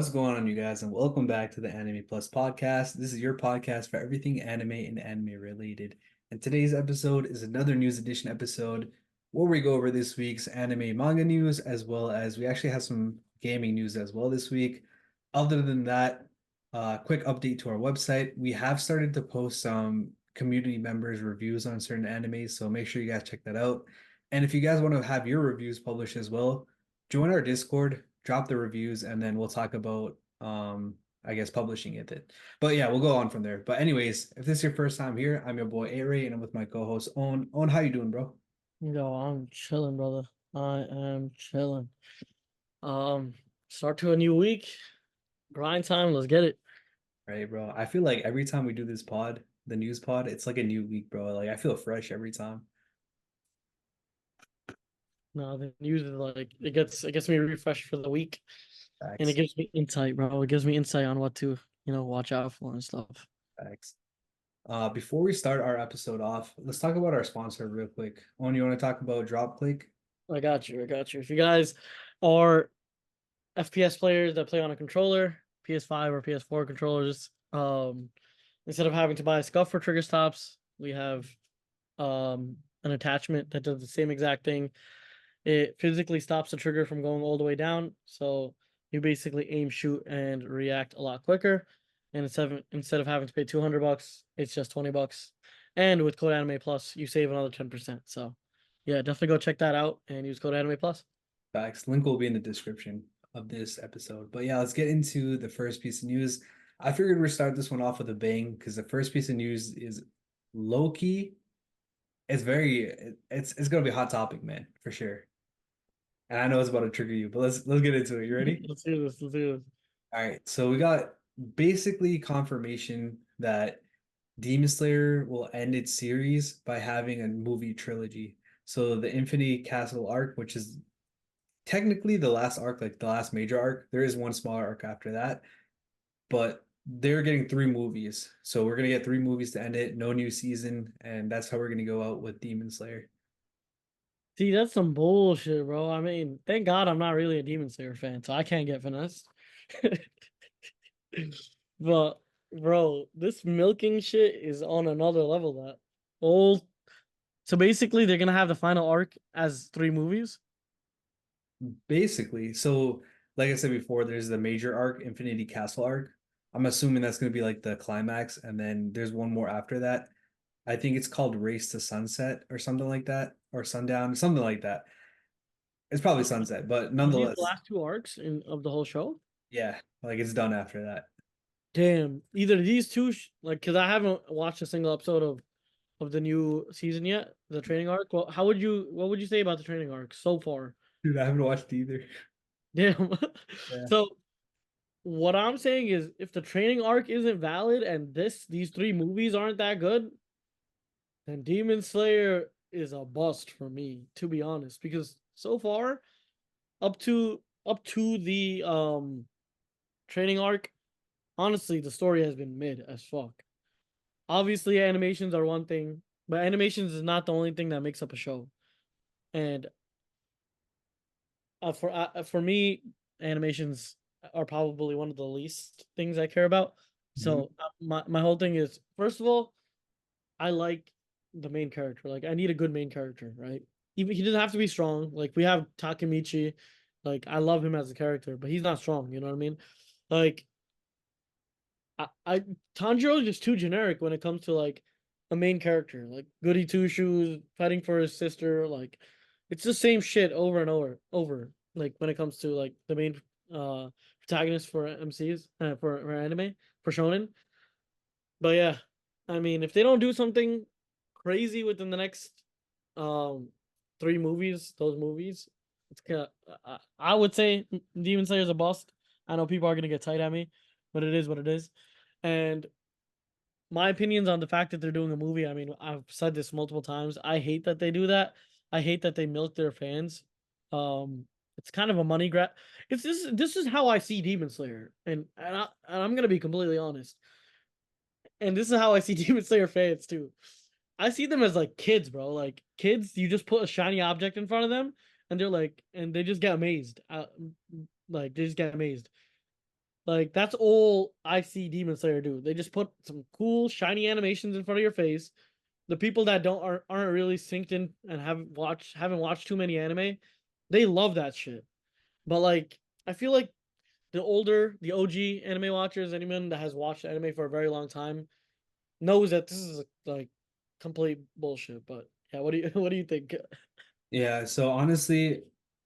What's going on, you guys, and welcome back to the Anime Plus podcast. This is your podcast for everything anime and anime related. And today's episode is another news edition episode where we go over this week's anime manga news, as well as we actually have some gaming news as well this week. Other than that, quick update to our website. We have started to post some community members' reviews on certain animes, so make sure you guys check that out. And if you guys want to have your reviews published as well, join our Discord, drop the reviews, and then we'll talk about I guess publishing it. But yeah, we'll go on from there. But anyways, if this is your first time here, I'm your boy Aray, and I'm with my co-host Owen. Owen, how you doing, bro? Yo, I'm chilling, brother. I am chilling. Um, Start to a new week. Grind time. Let's get it. Right, bro. I feel like every time we do this pod, the news pod, it's like a new week, bro. Like I feel fresh every time. No, the news is like it gets me refreshed for the week, and it Facts. gives me insight, bro. It gives me insight on what to watch out for and stuff. Facts. Before we start our episode off, let's talk about our sponsor real quick. Owen, you want to talk about DropClick? I got you. I got you. If you guys are FPS players that play on a controller, PS5 or PS4 controllers, instead of having to buy a scuff for trigger stops, we have an attachment that does the same exact thing. It physically stops the trigger from going all the way down, so you basically aim, shoot, and react a lot quicker. And instead of having to pay $200, it's just $20. And with code Anime Plus, you save another 10%. So yeah, definitely go check that out and use code Anime Plus. Facts. Link will be in the description of this episode. But yeah, let's get into the first piece of news. I figured we'd start this one off with a bang because the first piece of news is low key. It's gonna be a hot topic, man, for sure. And I know it's about to trigger you, but let's get into it. You ready? Let's do this. Let's do this. All right. So we got basically confirmation that Demon Slayer will end its series by having a movie trilogy. So the Infinity Castle arc, which is technically the last arc, like the last major arc. There is one smaller arc after that, but they're getting three movies. So we're gonna get three movies to end it, no new season, and that's how we're gonna go out with Demon Slayer. See, that's some bullshit, bro. I mean, thank God I'm not really a Demon Slayer fan, so I can't get finessed. But bro, this milking shit is on another level. That old. So basically, they're gonna have the final arc as three movies. Basically, so like I said before, there's the major arc, Infinity Castle arc. I'm assuming that's gonna be like the climax, and then there's one more after that. I think it's called Race to Sunset or something like that, or Sundown, something like that. It's probably Sunset, but Are these the nonetheless, last two arcs of the whole show? yeah, like it's done after that. Damn, either these two, like, because I haven't watched a single episode of the new season yet, the training arc. Well, what would you say about the training arc so far? Dude, I haven't watched either. Damn. Yeah. So what I'm saying is, if the training arc isn't valid and these three movies aren't that good, then Demon Slayer is a bust for me, to be honest. Because so far, up to the training arc, honestly, the story has been mid as fuck. Obviously, animations are one thing, but animations is not the only thing that makes up a show. And for me, animations are probably one of the least things I care about. Mhm. So my whole thing is, first of all, I like the main character. Like I need a good main character, right? Even he doesn't have to be strong. Like we have Takemichi, like I love him as a character, but he's not strong. You know what I mean? Like I Tanjiro is just too generic when it comes to like a main character. Like Goody Two Shoes fighting for his sister. Like it's the same shit over and over. Like when it comes to like the main protagonist for MCs for anime for shonen. But yeah, I mean, if they don't do something crazy within the next um three movies, those movies, it's kind of, I would say Demon Slayer's a bust. I know people are gonna get tight at me, but it is what it is. And my opinions on the fact that they're doing a movie, I mean, I've said this multiple times. I hate that they do that. I hate that they milk their fans. It's kind of a money grab. It's this is how I see Demon Slayer, and I'm gonna be completely honest. And this is how I see Demon Slayer fans too. I see them as like kids, bro. Like kids, you just put a shiny object in front of them, and they're like, and they just get amazed. Like they just get amazed. Like that's all I see Demon Slayer do. They just put some cool shiny animations in front of your face. The people that don't aren't really synced in and haven't watched too many anime, they love that shit. But like I feel like the OG anime watchers, anyone that has watched anime for a very long time, knows that this is like complete bullshit. But yeah, what do you what do you think? Yeah, so honestly,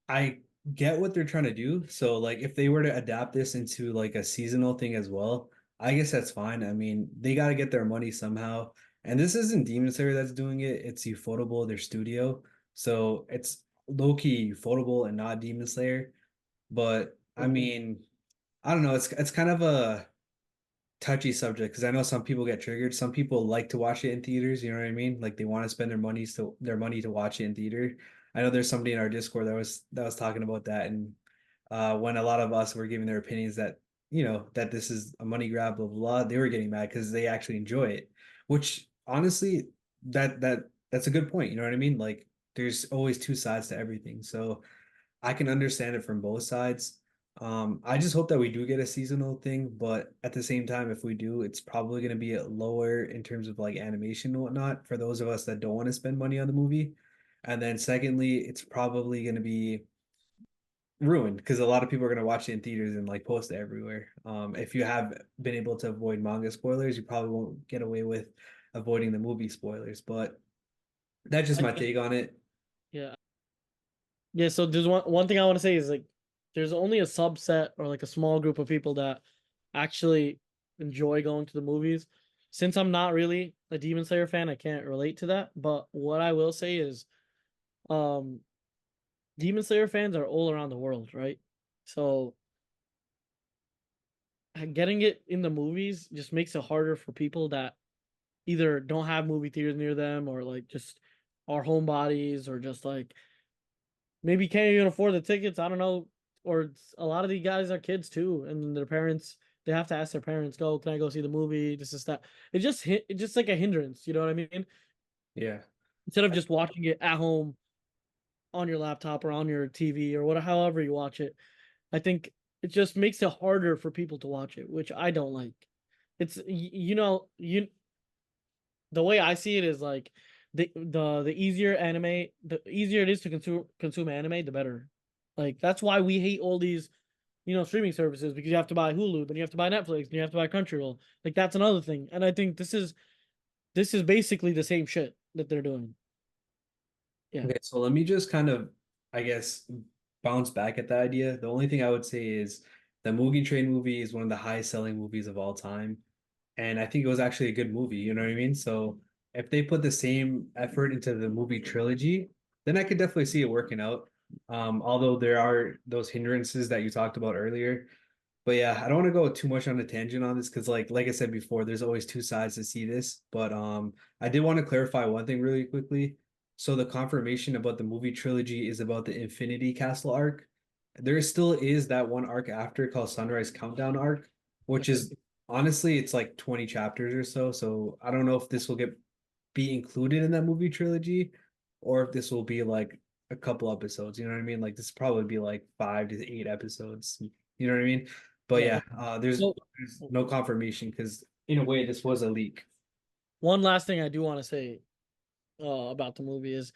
I get what they're trying to do. So like if they were to adapt this into like a seasonal thing as well, I guess that's fine. I mean, they got to get their money somehow. And this isn't Demon Slayer that's doing it, it's Ufotable, their studio. So it's low-key Ufotable and not Demon Slayer. But I mean, I don't know, it's kind of a touchy subject because I know some people get triggered. Some people like to watch it in theaters, you know what I mean? Like they want to spend their money to watch it in theater. I know there's somebody in our Discord that was talking about that, and when a lot of us were giving their opinions that that this is a money grab, blah blah, blah, they were getting mad because they actually enjoy it. Which honestly, that's a good point. You know what I mean? Like there's always two sides to everything. So I can understand it from both sides. I just hope that we do get a seasonal thing, but at the same time, if we do, it's probably going to be lower in terms of like animation and whatnot for those of us that don't want to spend money on the movie. And then secondly, it's probably going to be ruined because a lot of people are going to watch it in theaters and like post it everywhere. If you have been able to avoid manga spoilers, you probably won't get away with avoiding the movie spoilers. But that's just I my think take on it. yeah. Yeah, so there's one thing I want to say is like there's only a subset or like a small group of people that actually enjoy going to the movies. Since I'm not really a Demon Slayer fan, I can't relate to that. But what I will say is um Demon Slayer fans are all around the world, right? So getting it in the movies just makes it harder for people that either don't have movie theaters near them or like just are homebodies or just like maybe can't even afford the tickets. I don't know. Or a lot of these guys are kids too, and their parents they have to ask their parents, "Go, can I go see the movie?" This is that. It's just like a hindrance. You know what I mean? Yeah. Instead of just watching it at home on your laptop or on your TV or whatever, however you watch it, I think it just makes it harder for people to watch it, which I don't like. It's you the way I see it is like the easier anime, the easier it is to consume anime, the better. Like that's why we hate all these, streaming services because you have to buy Hulu, then you have to buy Netflix, then you have to buy Crunchyroll. Like that's another thing. And I think this is basically the same shit that they're doing. Yeah. Okay, so let me just kind of, I guess, bounce back at that idea. The only thing I would say is the Mugen Train movie is one of the highest selling movies of all time. And I think it was actually a good movie, you know what I mean? So if they put the same effort into the movie trilogy, then I could definitely see it working out. Although there are those hindrances that you talked about earlier. But yeah, I don't want to go too much on a tangent on this because like I said before, there's always two sides to see this. But I did want to clarify one thing really quickly. So the confirmation about the movie trilogy is about the Infinity Castle arc. There still is that one arc after called Sunrise Countdown arc, which Okay. is honestly it's like 20 chapters or so. So I don't know if this will get be included in that movie trilogy or if this will be like a couple episodes. You know what I mean? Like this probably be like 5 to 8 episodes. You know what I mean? But Yeah. yeah, So there's no confirmation because in a way this was a leak. one last thing I do want to say about the movie is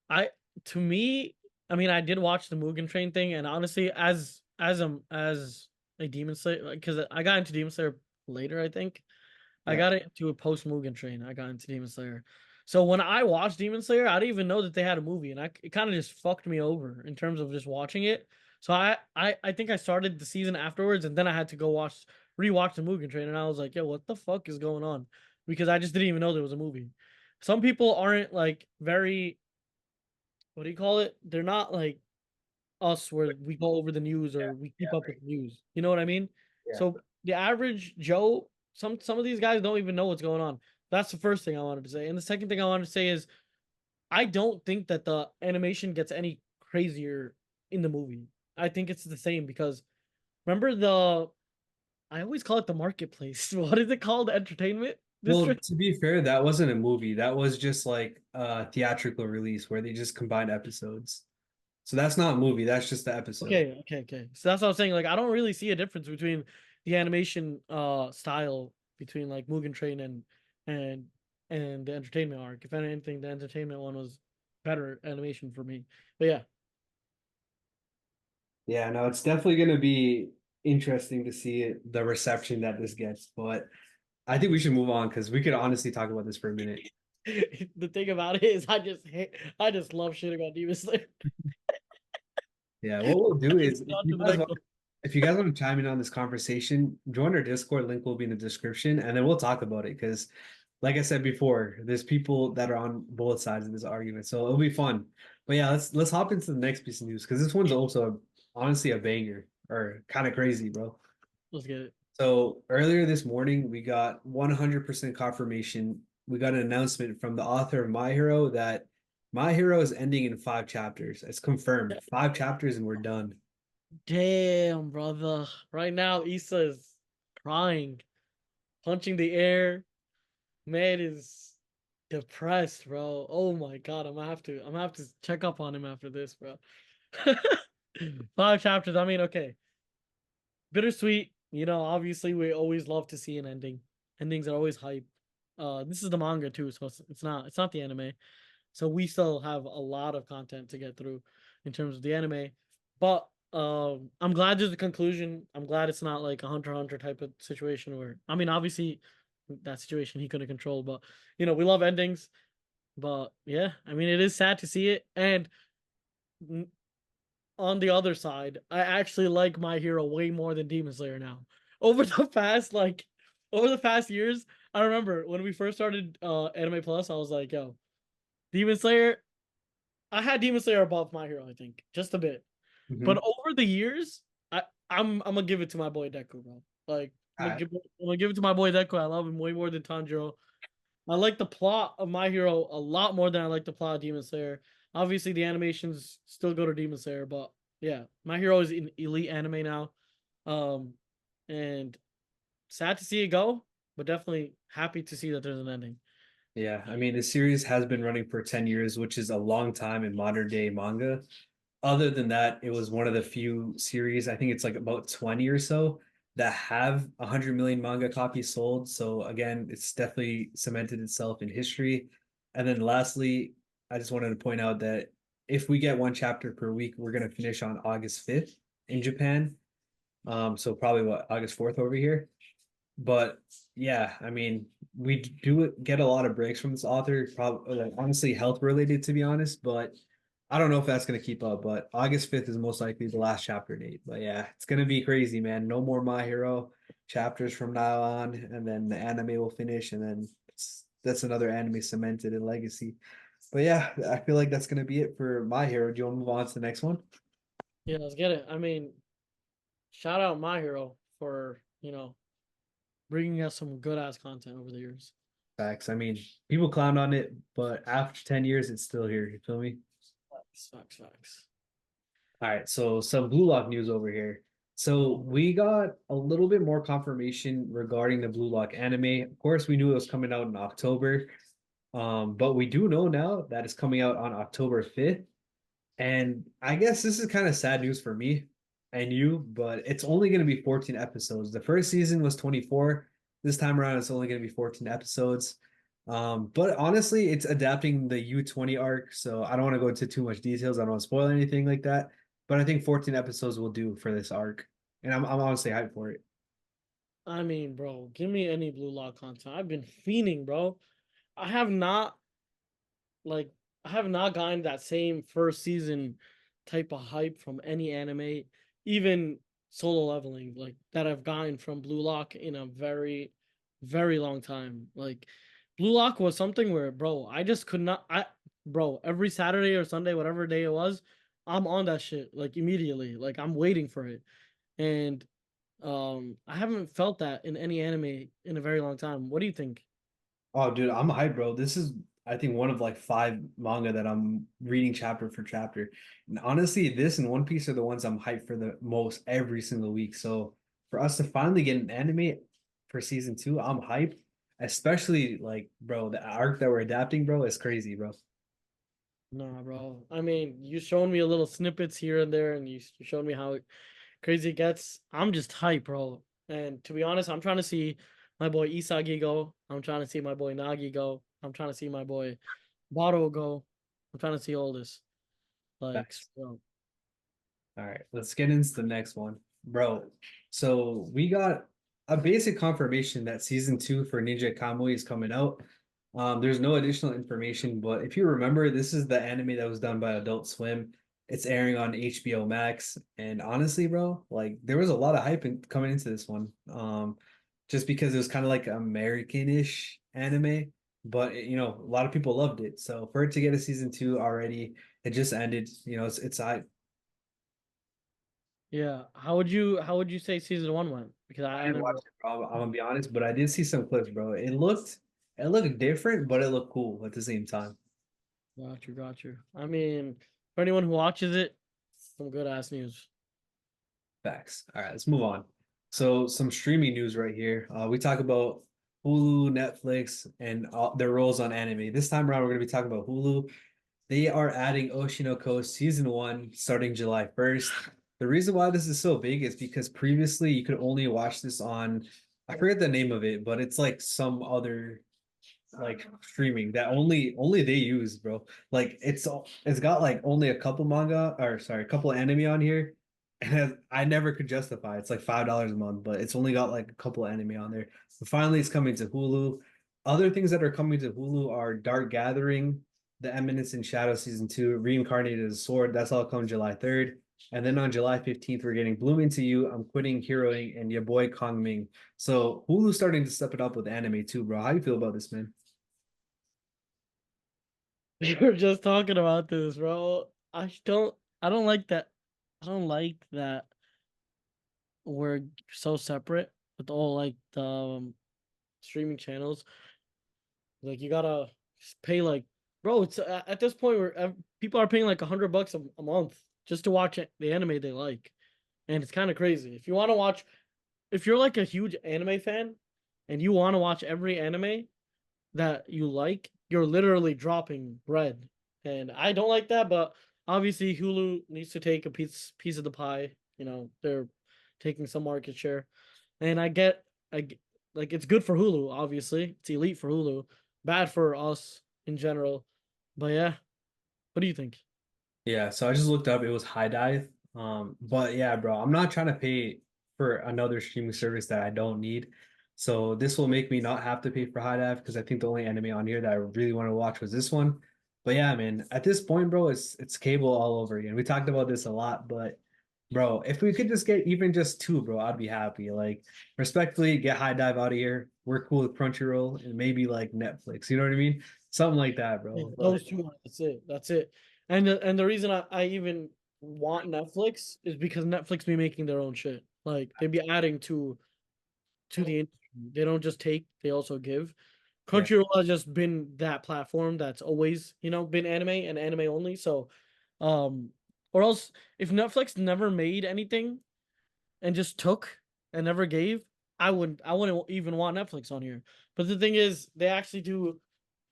I to me, I mean, I did watch the Mugen Train thing, and honestly, as a Demon Slayer, because I got into Demon Slayer later, I think I Yeah. got into a post Mugen Train. I got into Demon Slayer, so when I watched Demon Slayer, I didn't even know that they had a movie, and it kind of just fucked me over in terms of just watching it. So I think I started the season afterwards, and then I had to go rewatch the Mugen Train, and I was like, yo, what the fuck is going on? Because I just didn't even know there was a movie. Some people aren't like very what do you call it? They're not like us where we go over the news Yeah. or we keep Yeah. up with the news. You know what I mean? Yeah. So the average Joe, some of these guys don't even know what's going on. That's the first thing I wanted to say. And the second thing I wanted to say is I don't think that the animation gets any crazier in the movie. I think it's the same because remember I always call it the marketplace. What is it called? Entertainment Well, district? to be fair, that wasn't a movie. That was just like a theatrical release where they just combined episodes. So that's not a movie. That's just the episode. Okay. So that's what I'm saying. Like, I don't really see a difference between the animation style between like Mugen Train and and the entertainment arc. If anything, the entertainment one was better animation for me. But yeah, Yeah, no, it's definitely going to be interesting to see the reception that this gets. But I think we should move on because we could honestly talk about this for a minute. the thing about it is I just love shitting on Demon Slayer. Yeah, what we'll do is On to the next one. if you guys want to chime in on this conversation, join our Discord. Link will be in the description, and then we'll talk about it because, like I said before, there's people that are on both sides of this argument, so it'll be fun. But yeah, let's hop into the next piece of news because this one's also honestly a banger or kind of crazy, bro. Let's get it. So earlier this morning, we got 100% confirmation. We got an announcement from the author of My Hero that My Hero is ending in 5 chapters. It's confirmed. 5 chapters and we're done. Damn, brother. Right now, Issa is crying, punching the air. Man is depressed, bro. Oh my god, I'm gonna have to check up on him after this, bro. 5 chapters. I mean, okay. Bittersweet. You know, obviously we always love to see an ending. Endings are always hype. This is the manga too, so it's not the anime. So we still have a lot of content to get through in terms of the anime. But I'm glad there's a conclusion. I'm glad it's not like a Hunter x Hunter type of situation where I mean obviously that situation he couldn't control, but you know, we love endings. But yeah, I mean it is sad to see it. And on the other side, I actually like My Hero way more than Demon Slayer now. Over the past over the past years, I remember when we first started Anime Plus, I was like, yo, Demon Slayer, I had Demon Slayer above My Hero, I think, just a bit. But Mhm. over the years, I'm gonna give it to my boy Deku, bro. Like All right. I'm gonna give it to my boy Deku. I love him way more than Tanjiro. I like the plot of My Hero a lot more than I like the plot of Demon Slayer. Obviously, the animations still go to Demon Slayer, but yeah, My Hero is an elite anime now. Um, and sad to see it go, but definitely happy to see that there's an ending. Yeah, I mean, the series has been running for 10 years, which is a long time in modern day manga. Other than that, it was one of the few series, I think it's like about 20 or so, that have 100 million manga copies sold. So again, it's definitely cemented itself in history. And then lastly, I just wanted to point out that if we get 1 chapter per week, we're going to finish on August 5th in Japan. So probably what, August 4th over here. But yeah, I mean, we do get a lot of breaks from this author, probably like honestly health related to be honest, but I don't know if that's gonna keep up. But August 5th is most likely the last chapter date. But yeah, it's gonna be crazy, man. No more My Hero chapters from now on, and then the anime will finish, and then that's another anime cemented in legacy. But yeah, I feel like that's gonna be it for My Hero. Do you want to move on to the next one? Yeah, let's get it. I mean, shout out My Hero for, you know, bringing us some good ass content over the years. Facts. I mean, people clown on it, but after 10 years, it's still here. You feel me? Facts, facts, facts. All right, so some Blue Lock news over here. So we got a little bit more confirmation regarding the Blue Lock anime. Of course, we knew it was coming out in October, but we do know now that it's coming out on October 5th. And I guess this is kind of sad news for me and you, but it's only going to be 14 episodes. The first season was 24. This time around, it's only going to be 14 episodes. But honestly, it's adapting the U20 arc, so I don't want to go into too much details. I don't want to spoil anything like that. But I think 14 episodes will do for this arc. And I'm honestly hyped for it. I mean, bro, give me any Blue Lock content. I've been fiending, bro. I have not like I have not gotten that same first season type of hype from any anime, even solo leveling, like that I've gotten from Blue Lock in a very, very long time. Like Blue Lock was something where, bro, I just could not bro, every Saturday or Sunday, whatever day it was, I'm on that shit like immediately. Like I'm waiting for it. And I haven't felt that in any anime in a very long time. What do you think? Oh, dude, I'm hyped, bro. This is, I think, one of like 5 manga that I'm reading chapter for chapter. And honestly, this and One Piece are the ones I'm hyped for the most every single week. So for us to finally get an anime for season 2, I'm hyped. Especially like, bro, the arc that we're adapting, bro, is crazy, bro. Nah, bro. I mean, you showed me a little snippets here and there, and you showed me how crazy it gets. I'm just hype, bro. And to be honest, I'm trying to see my boy Isagi go. I'm trying to see my boy Nagi go. I'm trying to see my boy Baro go. I'm trying to see all this. Like, Facts. so, All right, let's get into the next one, bro. So we got a basic confirmation that season two for Ninja Kamui is coming out. There's no additional information, but if you remember, this is the anime that was done by Adult Swim. It's airing on HBO Max, and honestly, bro, like there was a lot of hype coming into this one. Just because it was kind of like American-ish anime, but a lot of people loved it. So for it to get a season two already, it just ended. It's hype. yeah. How would you say season one went? Because I I didn't never watch it, bro. I'm gonna be honest, but I did see some clips, bro. It looked different, but it looked cool at the same time. got you. I mean, for anyone who watches it, some good ass news. Facts. All right, let's move on. So some streaming news right here. We talk about Hulu, Netflix, and their roles on anime. This time around, we're gonna be talking about Hulu. They are adding Oshinoko season one starting July 1st. The reason why this is so big is because previously you could only watch this on, I forget the name of it, but it's like some other like streaming that only they use, bro. Like it's got like only a couple manga or sorry, a couple anime on here. And I never could justify. It's like $5 a month, but it's only got like a couple anime on there. But finally, it's coming to Hulu. Other things that are coming to Hulu are Dark Gathering, The Eminence in Shadow season two, Reincarnated as a Sword. That's all coming July 3rd. And then on July 15th, we're getting Bloom Into You, I'm Quitting Heroing, and your boy Kong Ming. So Hulu's starting to step it up with anime too, bro. How do you feel about this, man? We were just talking about this, bro. I don't like that. I don't like that we're so separate with all like the streaming channels. Like you gotta pay like, bro. It's at this point where people are paying like $100 a month just to watch the anime they like, and it's kind of crazy. If you want to watch, if you're like a huge anime fan, and you want to watch every anime that you like, you're literally dropping bread. And I don't like that, but obviously Hulu needs to take a piece of the pie. They're taking some market share. And I get like it's good for Hulu, obviously. It's elite for Hulu, bad for us in general. But yeah, what do you think? Yeah, so I just looked up. It was High Dive. But yeah, bro, I'm not trying to pay for another streaming service that I don't need. So this will make me not have to pay for High Dive because I think the only anime on here that I really want to watch was this one. But yeah, man, at this point, bro, it's cable all over again. We talked about this a lot, but bro, if we could just get even just two, bro, I'd be happy. Like, respectfully, get High Dive out of here. We're cool with Crunchyroll and maybe like Netflix. You know what I mean? Something like that, Yeah, bro. those two, that's it. That's it. And the reason I even want Netflix is because Netflix be making their own shit. Like they be adding to the industry. They don't just take, they also give. Yeah. Crunchyroll has just been that platform that's always, been anime and anime only. So, um, or else if Netflix never made anything and just took and never gave, I wouldn't even want Netflix on here. But the thing is, they actually do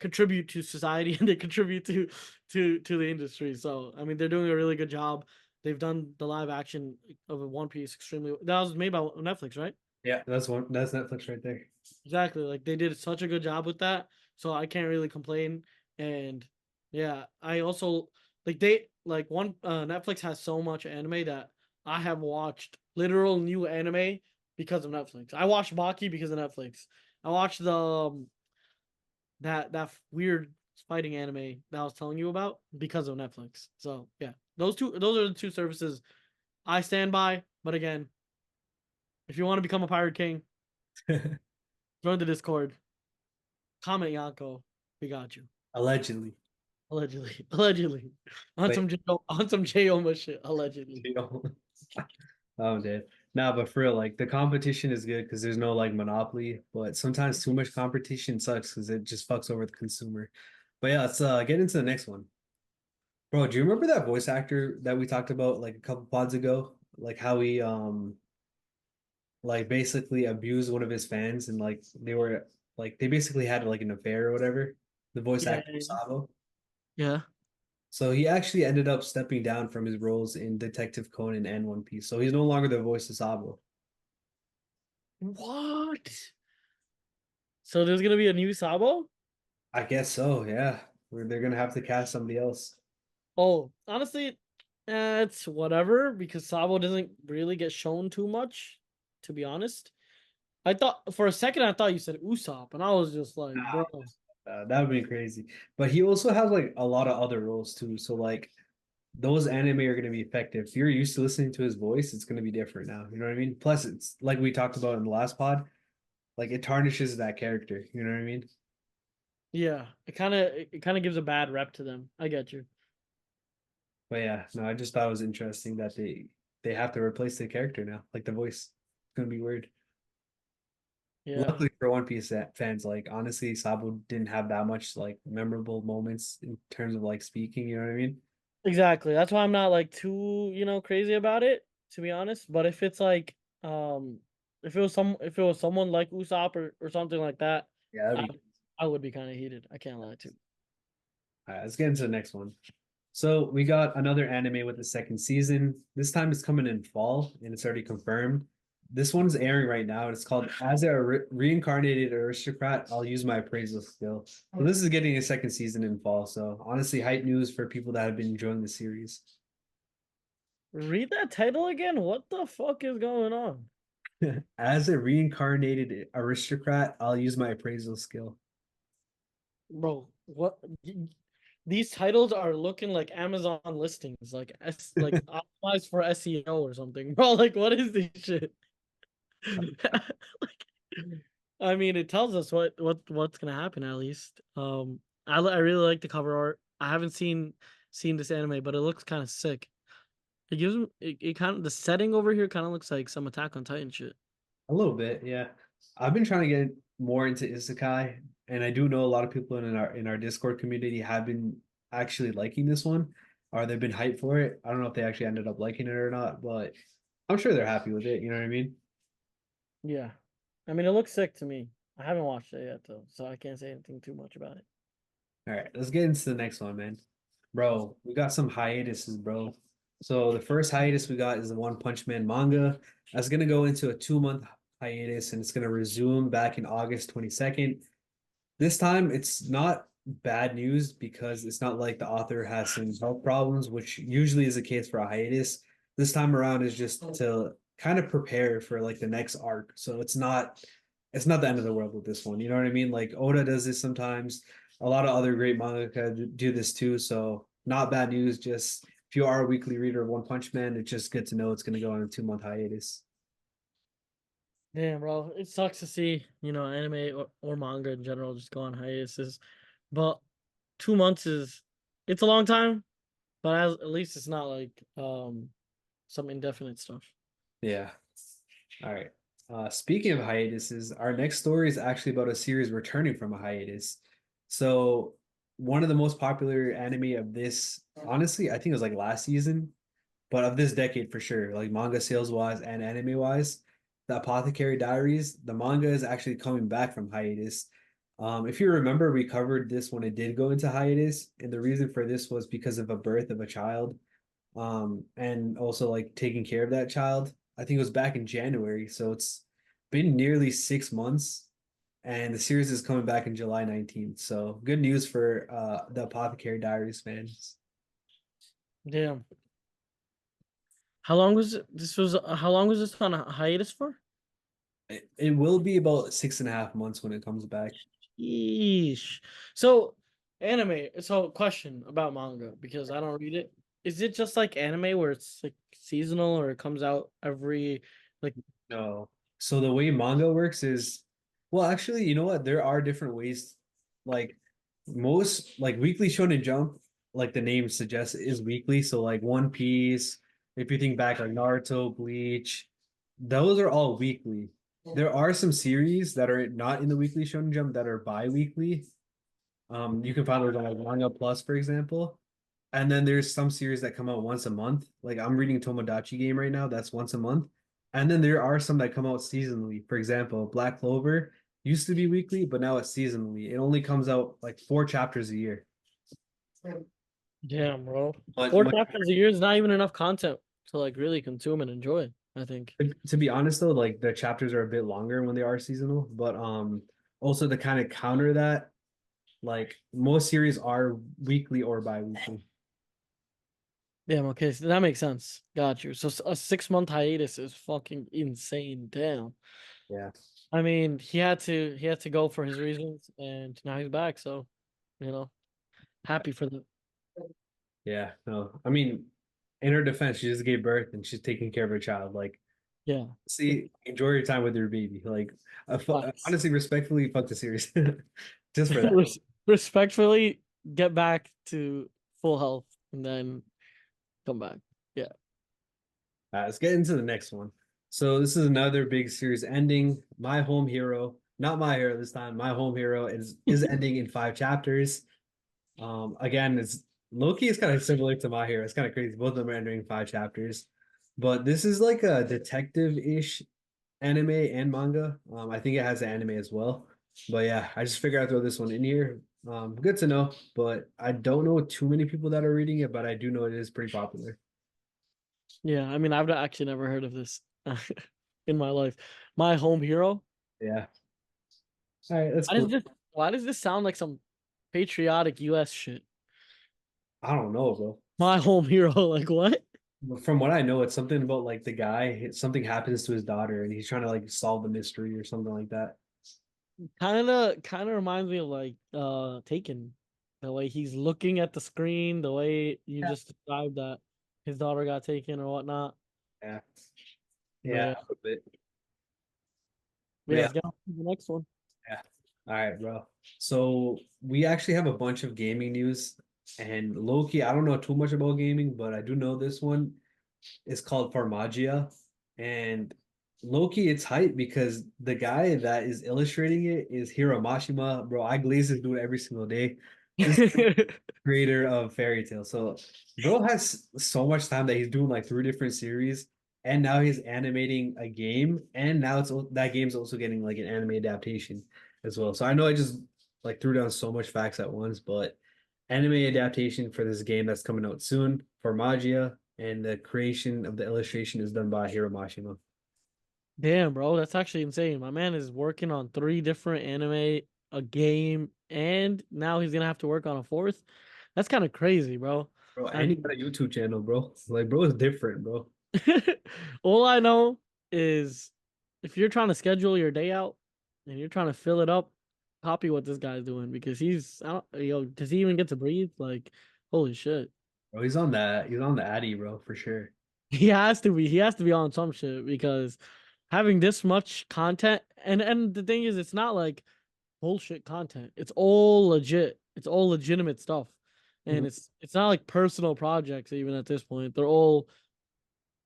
contribute to society and they contribute to the industry. So I mean, they're doing a really good job. They've done the live action of One Piece extremely. That was made by Netflix, right? Yeah, that's Netflix right there. Exactly. Like they did such a good job with that. So I can't really complain. And yeah, I also like they like one Netflix has so much anime that I have watched literal new anime because of Netflix. I watched Baki because of Netflix. I watched the that weird fighting anime that I was telling you about because of Netflix. So yeah, those are the two services I stand by. But again, if you want to become a pirate king, join the Discord. Comment Yanko. We got you. Allegedly. Allegedly. Allegedly. On But some J-Oma shit. Allegedly. you know, I'm dead. Nah, but for real, like the competition is good because there's no like monopoly, but sometimes too much competition sucks because it just fucks over the consumer. But yeah, let's get into the next one. Bro, do you remember that voice actor that we talked about like a couple pods ago? Like how he like basically abused one of his fans and like they were like they basically had like an affair or whatever. The voice Yeah, actor Sabo. yeah. So he actually ended up stepping down from his roles in Detective Conan and One Piece. So he's no longer the voice of Sabo. What? So there's gonna be a new Sabo? I guess so, yeah. They're gonna have to cast somebody else. Oh, honestly, it's whatever because Sabo doesn't really get shown too much, to be honest. I thought for a second I thought you said Usopp, and I was just like, bro. That would be crazy. But he also has like a lot of other roles too. So like those anime are gonna be effective. If you're used to listening to his voice, it's gonna be different now. You know what I mean? Plus, it's like we talked about in the last pod, like it tarnishes that character. You know what I mean? Yeah, it kind of gives a bad rep to them. I get you. But yeah, no, I just thought it was interesting that they have to replace the character now, like the voice. It's gonna be weird. Yeah, Luckily for One Piece fans, like honestly, Sabo didn't have that much like memorable moments in terms of like speaking. You know what I mean? exactly. That's why I'm not like too, crazy about it, to be honest. But if it's like, if it was someone like Usopp or something like that, Yeah, that'd I be. I would be kind of heated. I can't lie to. All right, let's get into the next one. So we got another anime with the second season. This time it's coming in fall, and it's already confirmed. This one's airing right now. It's called As a Reincarnated Aristocrat, I'll Use My Appraisal Skill. So this is getting a second season in fall. So honestly, hype news for people that have been enjoying the series. Read that title again. What the fuck is going on, As a reincarnated aristocrat, I'll use my appraisal skill. bro? These titles are looking like Amazon listings, like optimized for SEO or something, bro. Like, what is this shit? Like, I mean, it tells us what's gonna happen at least. I really like the cover art. I haven't seen this anime, but it looks kind of sick. It gives it kind of the setting over here kind of looks like some Attack on Titan shit. A little bit, yeah. I've been trying to get more into isekai, and I do know a lot of people in our Discord community have been actually liking this one, or they've been hyped for it. I don't know if they actually ended up liking it or not, but I'm sure they're happy with it. You know what I mean? Yeah, I mean, it looks sick to me. I haven't watched it yet though, so I can't say anything too much about it. All right, let's get into the next one, man. Bro, we got some hiatuses, bro. So the first hiatus we got is the One Punch Man manga. That's gonna go into a 2 month hiatus, and it's gonna resume back in August 22nd. This time it's not bad news because it's not like the author has some health problems, which usually is the case for a hiatus. This time around is just to kind of prepare for like the next arc. So it's not the end of the world with this one. You know what I mean? Like Oda does this sometimes. A lot of other great mangaka do this too. So not bad news. Just if you are a weekly reader of One Punch Man, it's just good to know it's going to go on a 2 month hiatus. Damn, bro, it sucks to see anime or manga in general just go on hiatuses, but 2 months is it's a long time, but at least it's not like some indefinite stuff. Yeah. All right. Speaking of hiatuses, our next story is actually about a series returning from a hiatus. So, one of the most popular anime of this, honestly, I think it was like last season, but of this decade for sure, like manga sales wise and anime wise, the Apothecary Diaries, the manga is actually coming back from hiatus. If you remember, we covered this when it did go into hiatus, and the reason for this was because of a birth of a child, and also like taking care of that child. I think it was back in January, so it's been nearly 6 months, and the series is coming back in July 19th. So good news for the Apothecary Diaries fans. Damn. How long was this on a hiatus for? It will be about 6.5 months when it comes back. Yeesh. So anime. So question about manga because I don't read it. Is it just like anime where it's like seasonal or it comes out every like No. So the way manga works is, well, actually, you know what? There are different ways. Like most, like Weekly Shonen Jump, like the name suggests, is weekly. So like One Piece, if you think back, like Naruto, Bleach, those are all weekly. There are some series that are not in the Weekly Shonen Jump that are bi-weekly. You can find those on like Manga Plus, for example. And then there's some series that come out once a month. Like I'm reading Tomodachi Game right now, that's once a month. And then there are some that come out seasonally. For example, Black Clover used to be weekly, but now it's seasonally. It only comes out like 4 chapters a year. damn, bro. Much, Four much, chapters a year is not even enough content to like really consume and enjoy. I think. To be honest though, like the chapters are a bit longer when they are seasonal, but also to kind of counter that, like most series are weekly or bi-weekly. Damn, okay, so that makes sense. Got you. So a 6 month hiatus is fucking insane. Damn. Yeah. I mean, he had to go for his reasons, and now he's back. So, you know, happy for them. Yeah. No. I mean, in her defense, she just gave birth and she's taking care of her child. Like, Yeah. see, enjoy your time with your baby. Like, Facts. honestly, respectfully, fuck the series. Just for that. Respectfully, get back to full health and then come back. Yeah. Let's get into the next one. So this is another big series ending. My home hero, not my hero this time. My home hero is ending in 5 chapters. Again, it's Loki is kind of similar to my hero. It's kind of crazy. Both of them are entering 5 chapters, but this is like a detective-ish anime and manga. I think it has an anime as well. But yeah, I just figured I'd throw this one in here. Good to know, but I don't know too many people that are reading it, but I do know it is pretty popular. Yeah. I mean, I've actually never heard of this in my life. My home hero. Yeah. All right, that's Why does cool. this why does this sound like some patriotic US shit? I don't know, bro. My home hero, like what? But from what I know, it's something about like the guy, something happens to his daughter and he's trying to like solve the mystery or something like that. Kinda reminds me of like Taken. The way he's looking at the screen, the way you Yeah. just described that his daughter got taken or whatnot. Yeah. But Yeah, yeah. a bit. But But yeah, yeah, let's get on to the next one. yeah. All right, bro. So we actually have a bunch of gaming news and Loki, I don't know too much about gaming, but I do know this one is called Farmagia. And Loki, it's hype because the guy that is illustrating it is Hiro Mashima. Bro, I glaze this dude every single day. This creator of Fairy Tail. So bro has so much time that he's doing like 3 different series, and now he's animating a game, and now it's that game's also getting like an anime adaptation as well. So I know I just like threw down so much facts at once, but anime adaptation for this game that's coming out soon for Magia, and the creation of the illustration is done by Hiro Mashima. Damn, bro, that's actually insane. My man is working on 3 different anime, a game, and now he's gonna have to work on a fourth. That's kind of crazy, bro. Bro, I and he got mean, a YouTube channel, bro. Like, bro is different, bro. all I know is if you're trying to schedule your day out and you're trying to fill it up, copy what this guy's doing because I don't, does he even get to breathe? Like, holy shit. Bro, he's on that. He's on the Addy, bro, for sure. He has to be on some shit because having this much content and the thing is it's not like bullshit content. It's all legit. It's all legitimate stuff. And Mhm. it's not like personal projects even at this point. They're all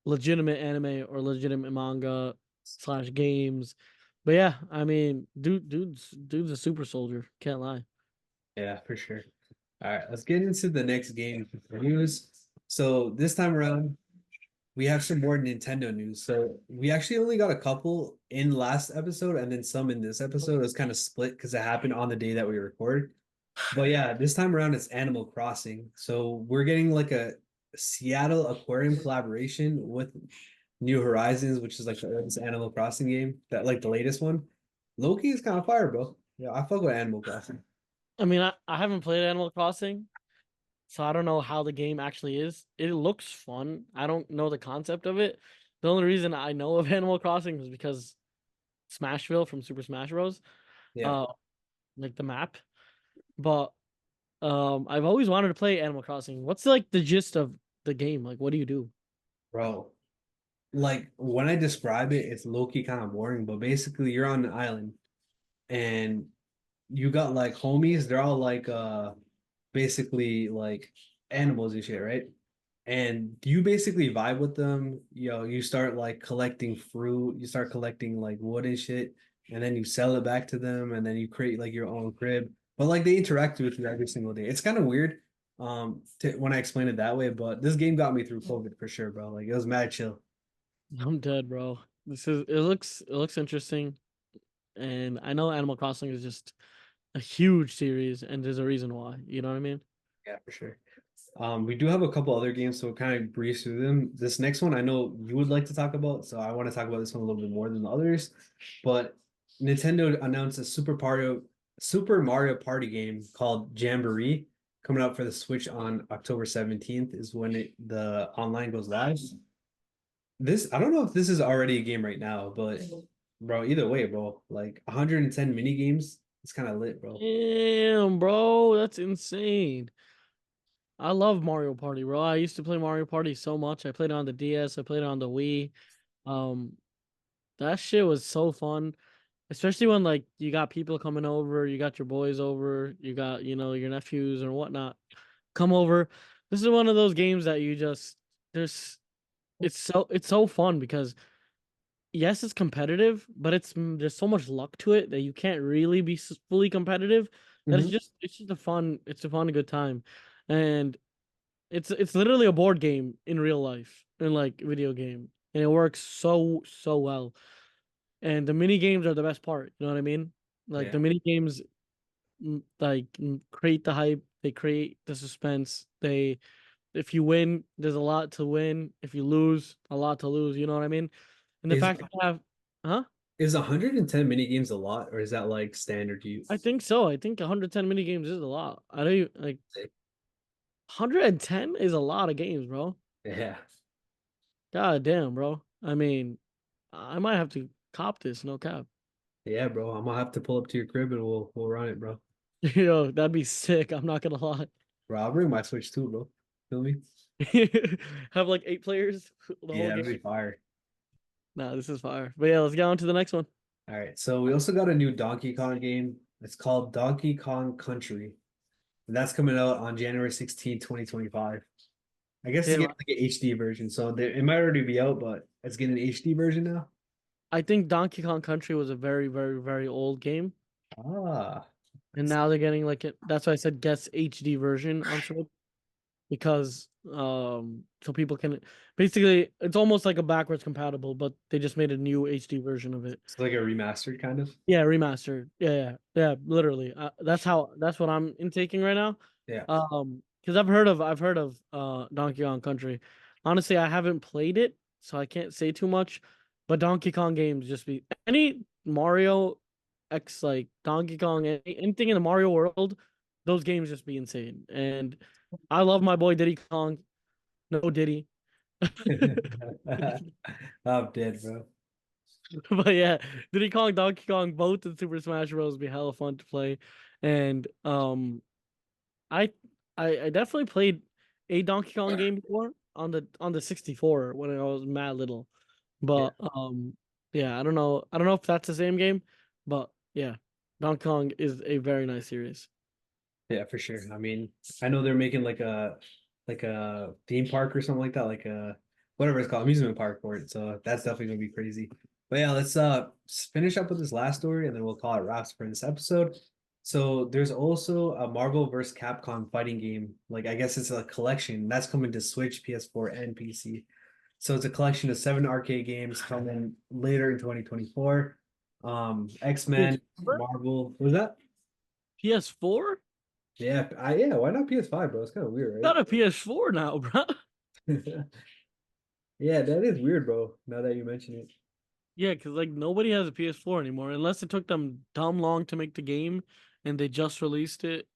legitimate anime or legitimate manga slash games. But yeah, I mean, dude's a super soldier. Can't lie. Yeah, for sure. All right, let's get into the next game news. So this time around, we have some more Nintendo news. So we actually only got a couple in last episode and then some in this episode. It was kind of split because it happened on the day that we record. But yeah, this time around it's Animal Crossing. So we're getting like a Seattle Aquarium collaboration with New Horizons, which is like this Animal Crossing game that like the latest one. Loki is kind of fire, bro. Yeah, I fuck with Animal Crossing. I mean, I haven't played Animal Crossing, so I don't know how the game actually is. It looks fun. I don't know the concept of it. The only reason I know of Animal Crossing is because Smashville from Super Smash Bros. Yeah, Uh, like the map. But I've always wanted to play Animal Crossing. What's like the gist of the game? Like, what do you do? bro. Like when I describe it, it's low-key kind of boring, but basically you're on an island and you got like homies, they're all like basically like animals and shit, right? And you basically vibe with them. You start like collecting fruit, you start collecting like wood and shit, and then you sell it back to them, and then you create like your own crib. But like they interact with you every single day. It's kind of weird when I explain it that way, but this game got me through COVID for sure, bro. Like it was mad chill. I'm dead, bro. It looks interesting, and I know Animal Crossing is just a huge series, and there's a reason why. You know what I mean? Yeah, for sure. We do have a couple other games, so we'll kind of breeze through them. This next one I know you would like to talk about, so I want to talk about this one a little bit more than the others. But Nintendo announced a Super Mario Party game called Jamboree coming out for the Switch on October 17th is when the online goes live. This I don't know if this is already a game right now, but bro, either way, bro, like 110 mini games, it's kind of lit, bro. Damn, bro, that's insane. I love Mario Party, bro. I used to play Mario Party so much. I played it on the DS, I played it on the Wii. Um, that shit was so fun. Especially when like you got people coming over, you got your boys over, you got, your nephews or whatnot come over. This is one of those games that you just there's it's so fun because yes, it's competitive, but there's so much luck to it that you can't really be fully competitive. That Mhm. it's just a fun good time, and it's literally a board game in real life in like video game, and it works so well. And the mini games are the best part. You know what I mean? Like Yeah. the mini games, create the hype. They create the suspense. If you win, there's a lot to win. If you lose, a lot to lose. You know what I mean? And the Is fact that you have, huh? is 110 mini games a lot, or is that like standard I use? think so. I think 110 mini games is a lot. I don't even, like 110 is a lot of games, bro. Yeah. God damn, bro. I mean, I might have to cop this, no cap. Yeah, bro. I'm gonna have to pull up to your crib and we'll run it, bro. That'd be sick. I'm not gonna lie. Bro, I'll bring my Switch too, bro. Feel me? Have like 8 players the whole Yeah, game. that'd be fire. Nah, this is fire. But yeah, let's get on to the next one. All right. So we also got a new Donkey Kong game. It's called Donkey Kong Country. And that's coming out on January 16th, 2025. I guess it's Damn, getting like an HD version. So it might already be out, but it's getting an HD version now. I think Donkey Kong Country was a very, very, very old game, Ah. and now they're getting like it. That's why I said guess HD version on Switch because so people can basically it's almost like a backwards compatible, but they just made a new HD version of it. It's like a remastered kind of. Yeah, remastered. Yeah, literally. That's what I'm intaking right now. Yeah. Because I've heard of Donkey Kong Country. Honestly, I haven't played it, so I can't say too much. But Donkey Kong games just be any Mario X like Donkey Kong anything in the Mario world, those games just be insane. And I love my boy Diddy Kong. No Diddy. I'm dead, bro. But yeah, Diddy Kong, Donkey Kong, both in Super Smash Bros. Be hella fun to play, and I I definitely played a Donkey Kong game before on the 64 when I was mad little, Yeah. but yeah, I don't know if that's the same game, but yeah, Donkey Kong is a very nice series. Yeah, for sure. I mean, I know they're making like a theme park or something like that, like a whatever it's called, amusement park for it. So that's definitely gonna be crazy. But yeah, let's finish up with this last story and then we'll call it wraps for this episode. So there's also a Marvel vs. Capcom fighting game. Like I guess it's a collection that's coming to Switch, PS4, and PC. So it's a collection of 7 arcade games coming later in 2024. X-Men, PS4? Marvel, what was that? PS4? Yeah, why not PS5, bro? It's kind of weird, Got a PS4 now, bro. right? Yeah, that is weird, bro. Now that you mention it. Yeah, because like nobody has a PS4 anymore, unless it took them dumb long to make the game and they just released it.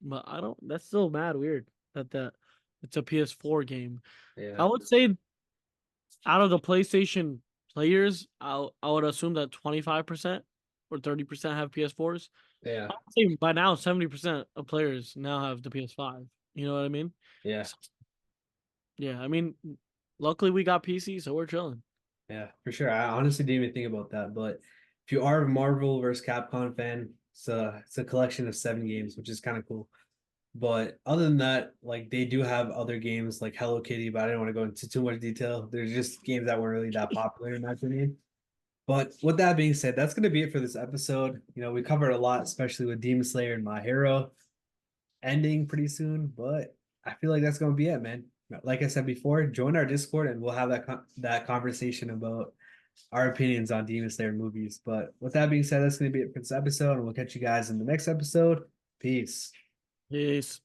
But I don't. That's still mad weird that it's a PS4 game. I Yeah, would say out of the PlayStation players, I would assume that 25% or 30% have PS4s. yeah, I would say by now 70% of players now have the PS5. You know what I mean? yeah, So, yeah, I mean, luckily we got PC, so we're chilling. yeah, for sure. I honestly didn't even think about that, but if you are a Marvel versus Capcom fan, it's a collection of 7 games, which is kind of cool. But other than that, like they do have other games like Hello Kitty, but I didn't want to go into too much detail. They're just games that weren't really that popular in my opinion. But with that being said, that's gonna be it for this episode. We covered a lot, especially with Demon Slayer and My Hero ending pretty soon, but I feel like that's gonna be it, man. Like I said before, join our Discord and we'll have that conversation about our opinions on Demon Slayer movies. But with that being said, that's gonna be it for this episode, and we'll catch you guys in the next episode. Peace. Peace.